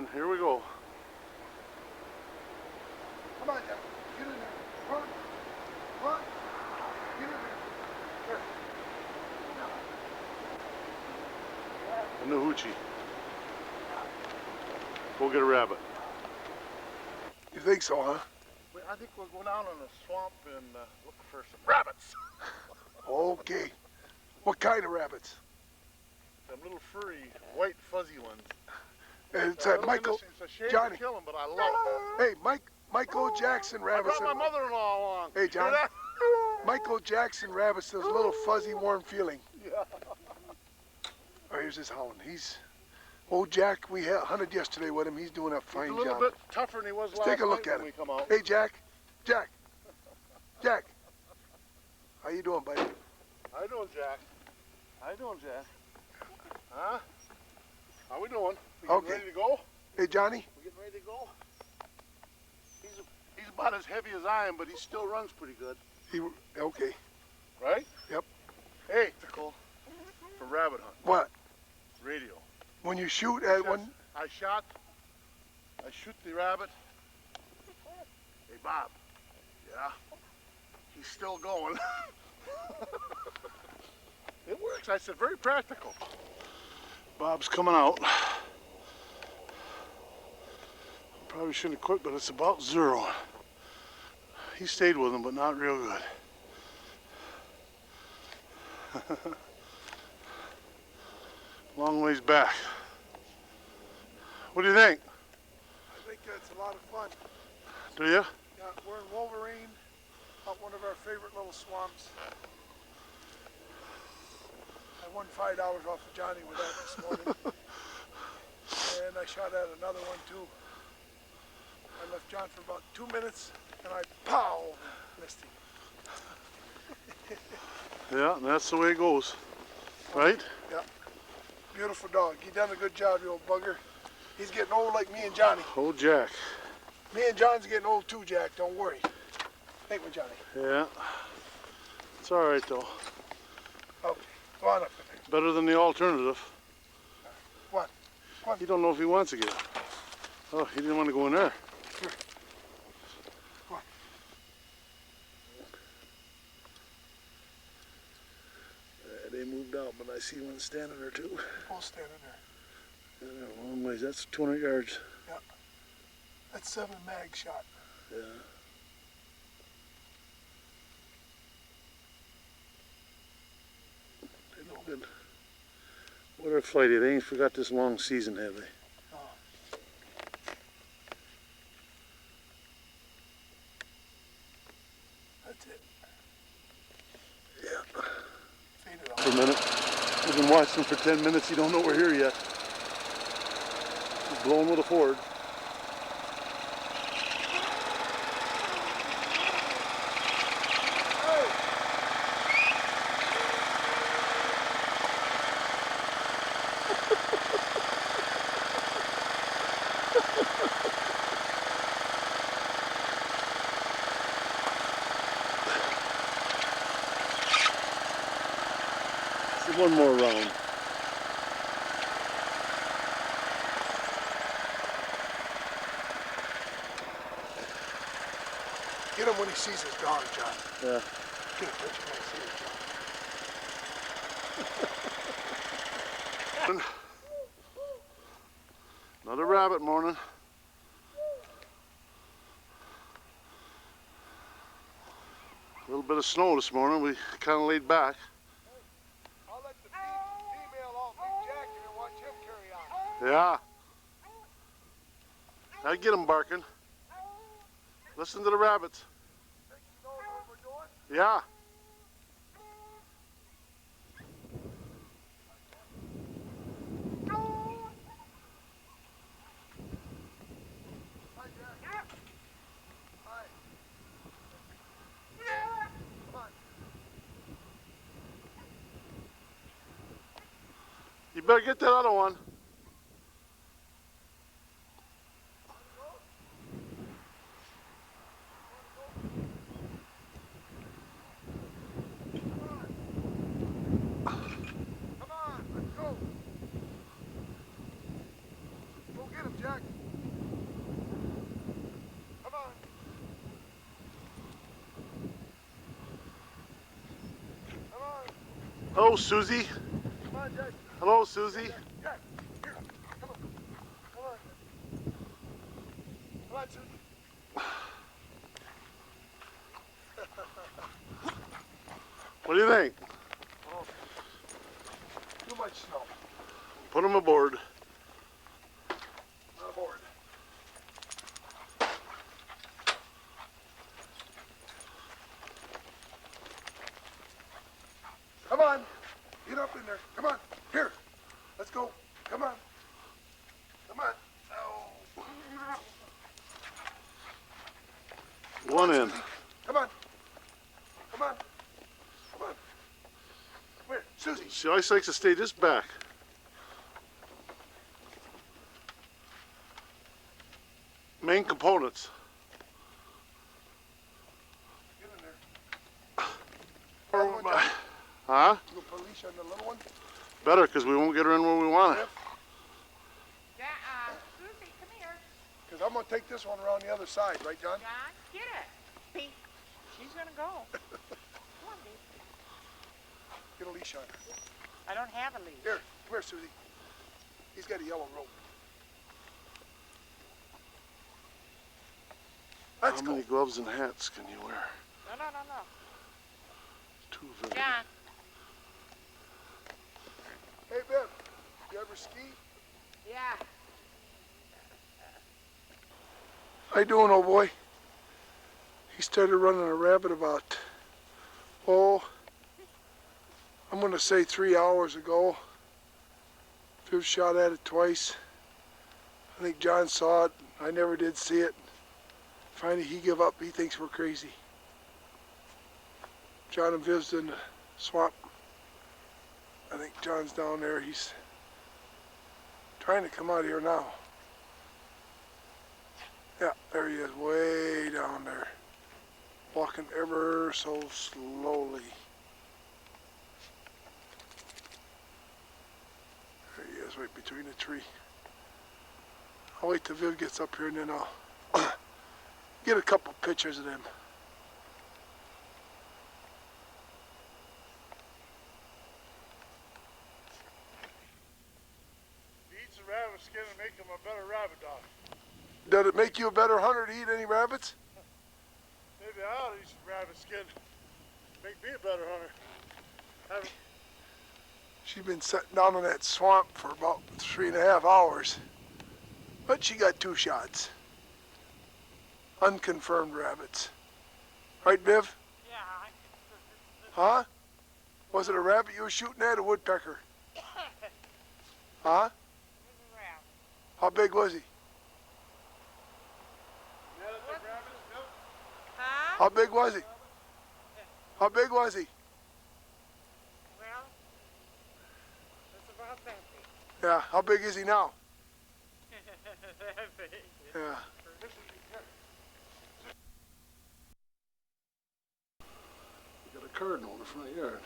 morning. Here we go. Come on, Jack. Get in there. Run. Run. Get in there. Here. A new hoochie. Go get a rabbit. You think so, huh? I think we'll go down in the swamp and look for some rabbits. Okay. What kind of rabbits? Some little furry, white, fuzzy ones. It's Michael. It's a shame Johnny. to kill them, but I love Hey, Michael Jackson rabbits. I brought my mother-in-law along. Hey, John. Michael Jackson rabbits, those little fuzzy, warm feeling. Yeah. Oh, here's his hound. He's old Jack. We hunted yesterday with him. He's doing a fine job. He's a little bit tougher than he was last Take a night look at when him. we come out. Hey, Jack. Jack. Jack. How you doing, buddy? How you doing, Jack? How you doing, Jack? Huh? How we doing? We getting ready to go? Hey, Johnny. We getting ready to go? He's about as heavy as I am, but he still runs pretty good. Okay. Right? Yep. Hey, Cool. For rabbit hunt. What? Radio. When you shoot at one. I shoot the rabbit. Hey, Bob. Yeah? He's still going. It works. I said, very practical. Bob's coming out. Probably shouldn't have quit, but it's about 0. He stayed with him, but not real good. Long ways back. What do you think? I think it's a lot of fun. Do you? Yeah, we're in Wolverine, out one of our favorite little swamps. I won $5 off of Johnny with that this morning. And I shot at another one too. I left John for about 2 minutes and I pow missed him. Yeah, that's the way it goes. Right? Yeah. Beautiful dog. He done a good job, you old bugger. He's getting old like me and Johnny. Old Jack. Me and John's getting old too, Jack. Don't worry. Ain't we, Johnny? Yeah. It's all right, though. Okay. Go on up there. Better than the alternative. What? What? You don't know if he wants to get up. Oh, he didn't want to go in there. Here. Come on. They moved out, but I see one standing there, too. Both standing there. Yeah, they're a long ways. That's 200 yards. Yeah. That's 7 mag shot. Yeah. They look good. What are flighty? They ain't forgot this long season, have they? Oh. That's it. Yeah. Faded off. For a minute. We've been watching for 10 minutes. You don't know we're here yet. He's blowing with a Ford. One more round. Get him when he sees his dog, John. Yeah. Get a picture when he sees his dog. Another rabbit morning. A little bit of snow this morning. We kind of laid back. I'll let the female off Big Jack and watch him carry on. Yeah. I'd get him barking. Listen to the rabbits. Think he knows what we're doing? Yeah. Hi, Jack. Hi. Come on. You better get that other one. Come on, let's go. Go get him, Jack. Hello, Susie. Come on, Jack. Hello, Susie. Jack, here. Come on. Come on. Come on, Susie. What do you think? Oh, too much snow. Put them aboard. On board. Come on. Get up in there. Come on. Here. Let's go. Come on. Come on. Oh. One in. Come on. Come on. Come on. Come here. Susie. She always likes to stay just back. Main components. Get in there. Huh? You put Alicia on the little one? Better, because we won't get her in where we want her. Susie, come here. Because I'm going to take this one around the other side, right, John? John, get it. Pete, she's gonna go. Come on, babe. Get a leash on her. I don't have a leash. Here, come here, Susie. He's got a yellow rope. Let's How go. many gloves and hats can you wear? No. Two of everything. John, Hey, Biv, you ever ski? yeah. How you doing, old boy? He started running a rabbit about, I'm going to say 3 hours ago. Viv shot at it twice. I think John saw it. I never did see it. Finally, he gave up. He thinks we're crazy. John and Viv's in the swamp. I think John's down there. He's trying to come out here now. Yeah, there he is, way down there. Walking ever so slowly. There he is, right between the tree. I'll wait till Viv gets up here and then I'll get a couple pictures of them. He eats a rabbit skin and make him a better rabbit dog. Does it make you a better hunter to eat any rabbits? Maybe I ought to eat some rabbit skin. Make me a better hunter. She's been sitting down in that swamp for about 3.5 hours. But she got 2 shots. Unconfirmed rabbits. Right, Viv? Yeah. Huh? Was it a rabbit you were shooting at, or a woodpecker? Huh? How big was he? Huh? How big was he? How big was he? Well, it's about that big. Yeah, how big is he now? That big. Yeah. We got a cardinal in the front yard.